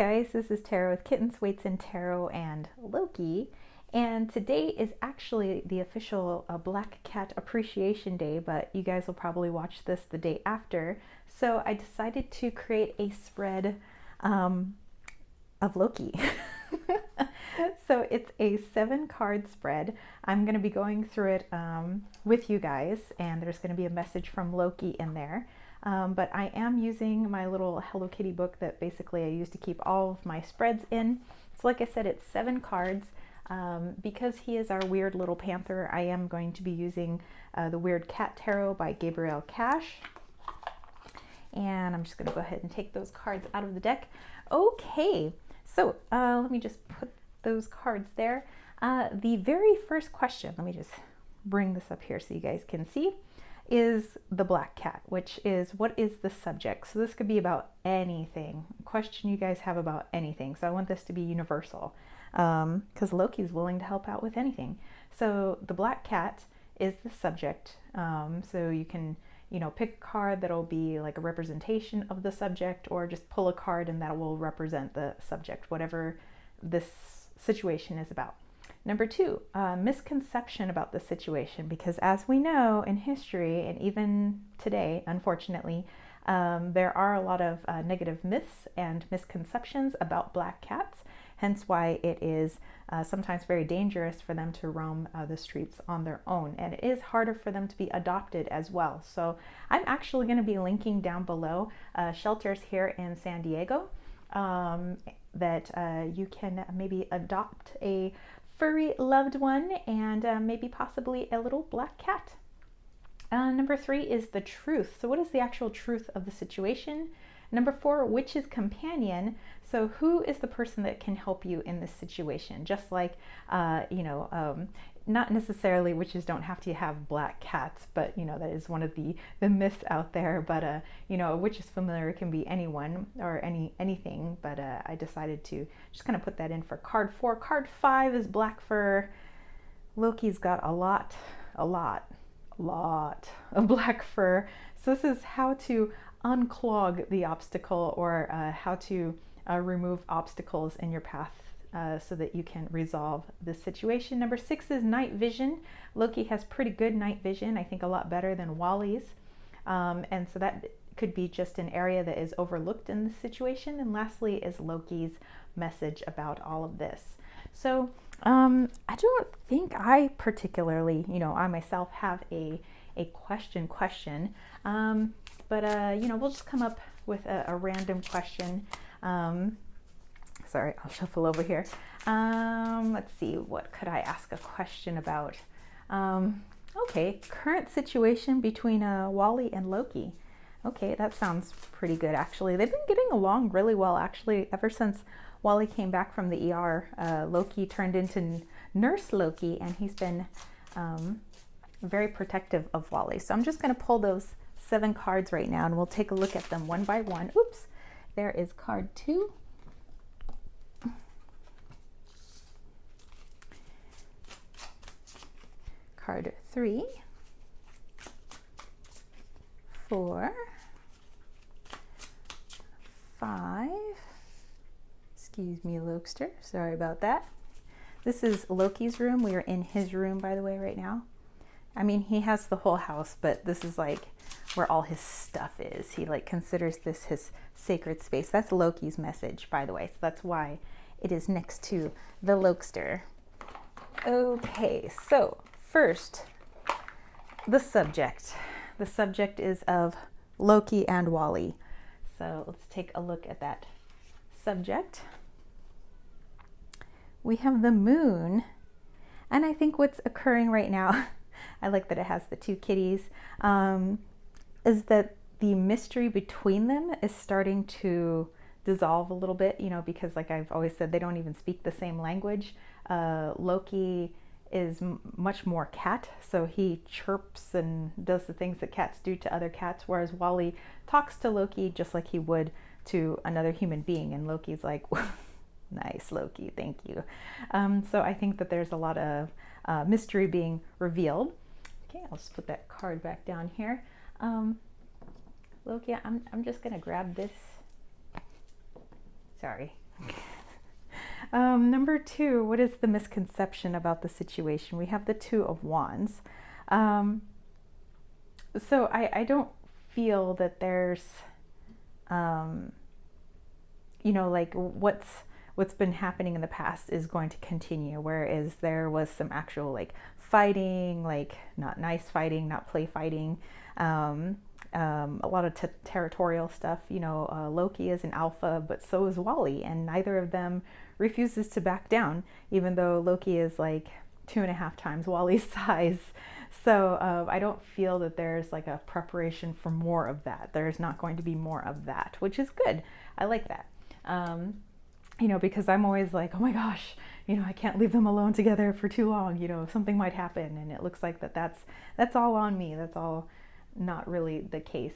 guys, this is Tarot with Kittens, Weights and Tarot and Loki. And today is actually the official Black Cat Appreciation Day, but you guys will probably watch this the day after. So I decided to create a spread of Loki. So it's a 7-card spread. I'm going to be going through it with you guys, and there's going to be a message from Loki in there. But I am using my little Hello Kitty book that basically I use to keep all of my spreads in. So like I said, it's 7 cards. Because he is our weird little panther, I am going to be using the Weird Cat Tarot by Gabrielle Cash. And I'm just going to go ahead and take those cards out of the deck. Okay, so let me just put those cards there. The very first question, let me just bring this up here so you guys can see, is the black cat, which is what is the subject? So this could be about anything, question you guys have about anything. So I want this to be universal because Loki's willing to help out with anything. So the black cat is the subject. So you can, pick a card that'll be like a representation of the subject, or just pull a card and that will represent the subject, whatever this situation is about. Number 2, misconception about the situation, because as we know in history and even today, unfortunately, there are a lot of negative myths and misconceptions about black cats, hence why it is sometimes very dangerous for them to roam the streets on their own, and it is harder for them to be adopted as well. So I'm actually going to be linking down below shelters here in San Diego that you can maybe adopt a furry loved one and maybe possibly a little black cat. Number 3 is the truth. So what is the actual truth of the situation? Number 4, witch's companion. So who is the person that can help you in this situation? Just like, not necessarily witches don't have to have black cats, but that is one of the myths out there. But a witch's familiar can be anyone or anything. But I decided to just kind of put that in for card 4. Card 5 is black fur. Loki's got a lot of black fur. So this is how to unclog the obstacle, or how to remove obstacles in your path so that you can resolve the situation. Number 6 is night vision. Loki has pretty good night vision, I think a lot better than Wally's. And so that could be just an area that is overlooked in the situation. And lastly is Loki's message about all of this. So I don't think I particularly, I myself have a question, but we'll just come up with a random question. Sorry, I'll shuffle over here. Let's see, what could I ask a question about? Okay, current situation between Wally and Loki. Okay, that sounds pretty good actually. They've been getting along really well actually ever since Wally came back from the ER. Loki turned into Nurse Loki, and he's been very protective of Wally. So I'm just going to pull those 7 cards right now, and we'll take a look at them one by one. Oops, there is card 2. Card 3. 4. 5. Excuse me, Lokester. Sorry about that. This is Loki's room. We are in his room, by the way, right now. I mean, he has the whole house, but this is like where all his stuff is. He considers this his sacred space. That's Loki's message, by the way. So that's why it is next to the Lokester. Okay, so first, the subject. The subject is of Loki and Wally. So let's take a look at that subject. We have the moon, and I think what's occurring right now, I like that it has the 2 kitties, is that the mystery between them is starting to dissolve a little bit, because like I've always said, they don't even speak the same language. Loki is much more cat, so he chirps and does the things that cats do to other cats, whereas Wally talks to Loki just like he would to another human being, and Loki's like, nice, Loki, thank you. So I think that there's a lot of mystery being revealed. Okay, I'll just put that card back down here. Loki, I'm just gonna grab this Sorry. Number 2, what is the misconception about the situation? We have the Two of Wands. So I don't feel that there's, like what's been happening in the past is going to continue, whereas there was some actual like fighting, like not nice fighting, not play fighting, a lot of territorial stuff. Loki is an alpha, but so is Wally, and neither of them refuses to back down, even though Loki is like 2.5 times Wally's size. So I don't feel that there's like a preparation for more of that. There's not going to be more of that, which is good. I like that. Because I'm always like, oh my gosh, I can't leave them alone together for too long. Something might happen, and it looks like that's all on me. That's all not really the case.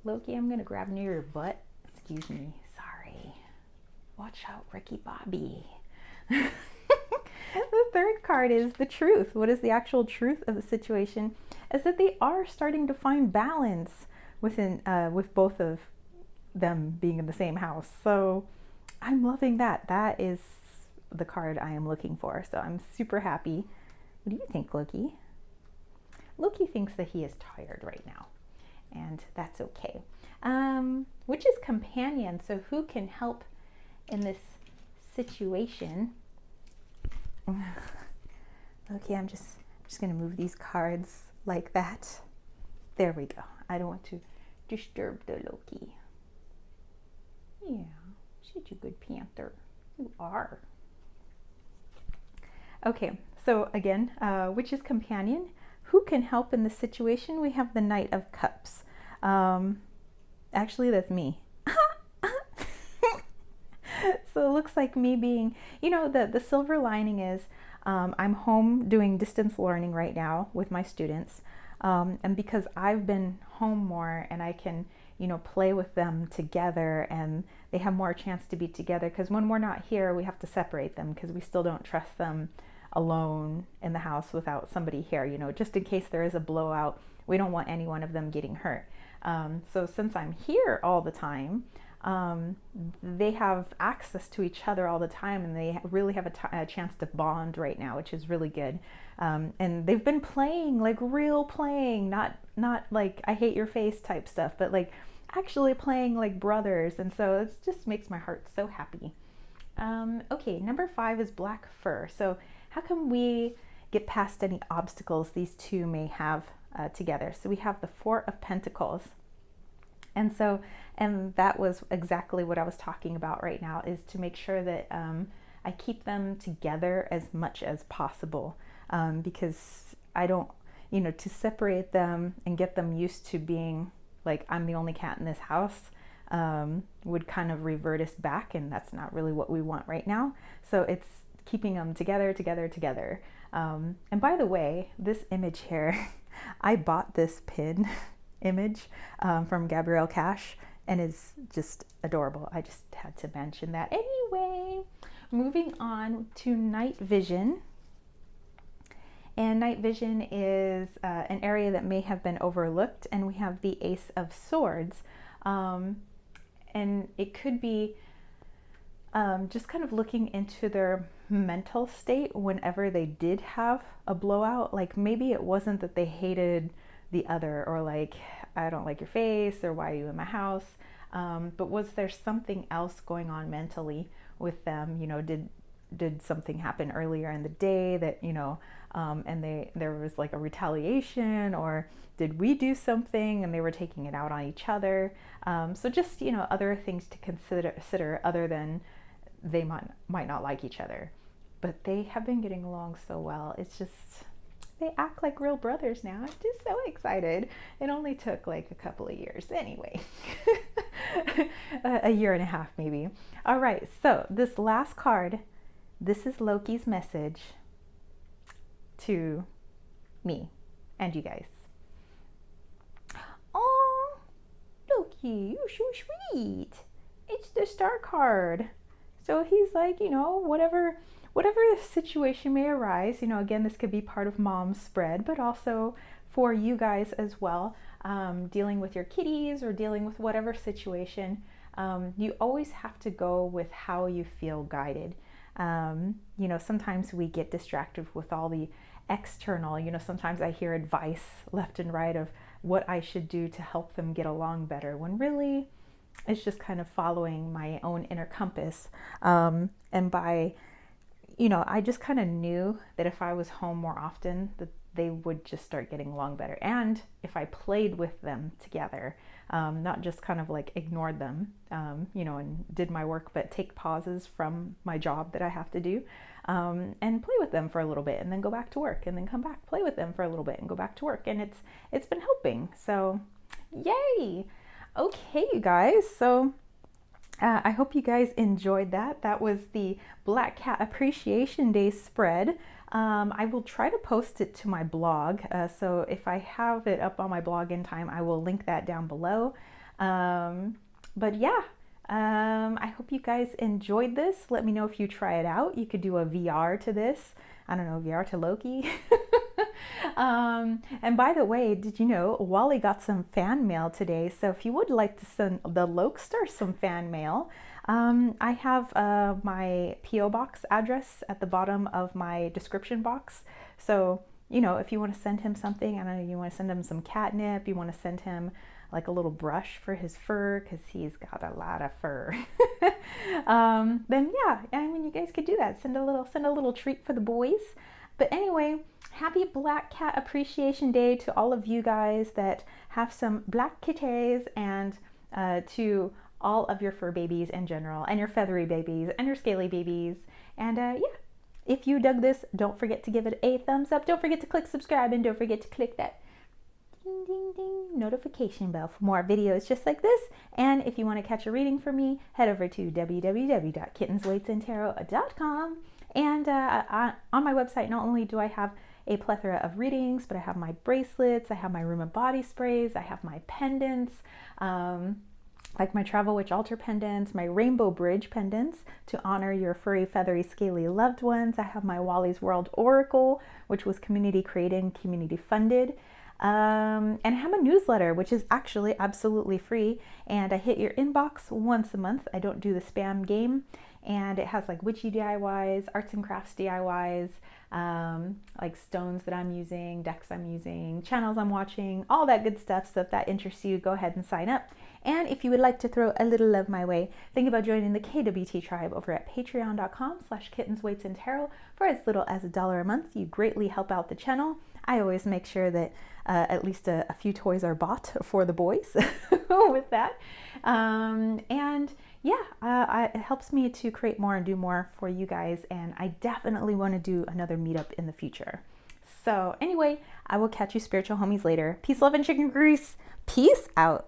Loki, I'm gonna grab near your butt. Excuse me. Sorry. Watch out, Ricky Bobby. The third card is the truth. What is the actual truth of the situation? Is that they are starting to find balance with both of them being in the same house. So I'm loving that. That is the card I am looking for. So I'm super happy. What do you think, Loki? Loki thinks that he is tired right now, and that's okay. Which is companion. So who can help in this situation? Okay, I'm just gonna move these cards like that. There we go. I don't want to disturb the Loki. Yeah, such a good panther. You are. Okay, so again, which is companion? Who can help in this situation? We have the Knight of Cups. Actually, that's me. So it looks like me being, the silver lining is I'm home doing distance learning right now with my students. And because I've been home more and I can, play with them together, and they have more chance to be together, because when we're not here, we have to separate them because we still don't trust them alone in the house without somebody here, just in case there is a blowout. We don't want any one of them getting hurt. So since I'm here all the time, they have access to each other all the time, and they really have a chance to bond right now, which is really good. And they've been playing, like real playing, not like I hate your face type stuff, but like actually playing like brothers. And so it just makes my heart so happy. Okay, number 5 is black fur. So how can we get past any obstacles these two may have together? So we have the 4 of Pentacles. And that was exactly what I was talking about right now, is to make sure that I keep them together as much as possible, because I don't, to separate them and get them used to being like, I'm the only cat in this house, would kind of revert us back, and that's not really what we want right now. So it's keeping them together. And by the way, this image here, I bought this pin image from Gabrielle Cash, and is just adorable. I just had to mention that. Anyway, moving on to night vision. And night vision is an area that may have been overlooked, and we have the Ace of Swords. And it could be just kind of looking into their mental state whenever they did have a blowout. Like maybe it wasn't that they hated the other, or like, I don't like your face, or why are you in my house? But was there something else going on mentally with them? Did something happen earlier in the day that, and there was like a retaliation, or did we do something and they were taking it out on each other? So just, other things to consider other than they might not like each other, but they have been getting along so well. It's just, they act like real brothers now. I'm just so excited. It only took like a couple of years anyway. A year and a half maybe. All right, so this last card, this is Loki's message to me and you guys. Oh, Loki, you're so sweet. It's the Star card. So he's like, whatever the situation may arise, again, this could be part of mom's spread, but also for you guys as well, dealing with your kitties or dealing with whatever situation. You always have to go with how you feel guided. You know, sometimes we get distracted with all the external, you know, sometimes I hear advice left and right of what I should do to help them get along better, when really it's just kind of following my own inner compass. And by, you know, I just kind of knew that if I was home more often, that they would just start getting along better. And if I played with them together, not just kind of like ignored them, you know, and did my work, but take pauses from my job that I have to do, and play with them for a little bit and then go back to work and then come back, play with them for a little bit and go back to work. And it's been helping. So yay. Okay, you guys. So I hope you guys enjoyed that. That was the Black Cat Appreciation Day spread. I will try to post it to my blog. So if I have it up on my blog in time, I will link that down below. But yeah, I hope you guys enjoyed this. Let me know if you try it out. You could do a VR to this. I don't know, VR to Loki. And by the way, did you know Wally got some fan mail today? So if you would like to send the Lokester some fan mail, I have my P.O. box address at the bottom of my description box. So, you know, if you want to send him something, I don't know, you want to send him some catnip, you want to send him like a little brush for his fur, because he's got a lot of fur. Then yeah, I mean, you guys could do that. Send a little treat for the boys. But anyway, happy Black Cat Appreciation Day to all of you guys that have some black kitties, and to all of your fur babies in general, and your feathery babies, and your scaly babies. And yeah, if you dug this, don't forget to give it a thumbs up. Don't forget to click subscribe, and don't forget to click that ding ding ding notification bell for more videos just like this. And if you want to catch a reading from me, head over to www.kittenswaitsandtarot.com. And on my website, not only do I have a plethora of readings, but I have my bracelets, I have my room and body sprays, I have my pendants, like my Travel Witch Altar pendants, my Rainbow Bridge pendants to honor your furry, feathery, scaly loved ones. I have my Wally's World Oracle, which was community created and community funded. And I have a newsletter, which is actually absolutely free, and I hit your inbox once a month. I don't do the spam game, and it has like witchy DIYs, arts and crafts DIYs, like stones that I'm using, decks I'm using, channels I'm watching, all that good stuff. So if that interests you, go ahead and sign up. And if you would like to throw a little love my way, think about joining the KWT tribe over at patreon.com/kittenswaitsandtarot. For as little as $1 a month, you greatly help out the channel. I always make sure that at least a few toys are bought for the boys with that. And yeah, it helps me to create more and do more for you guys. And I definitely want to do another meetup in the future. So anyway, I will catch you spiritual homies later. Peace, love, and chicken grease. Peace out.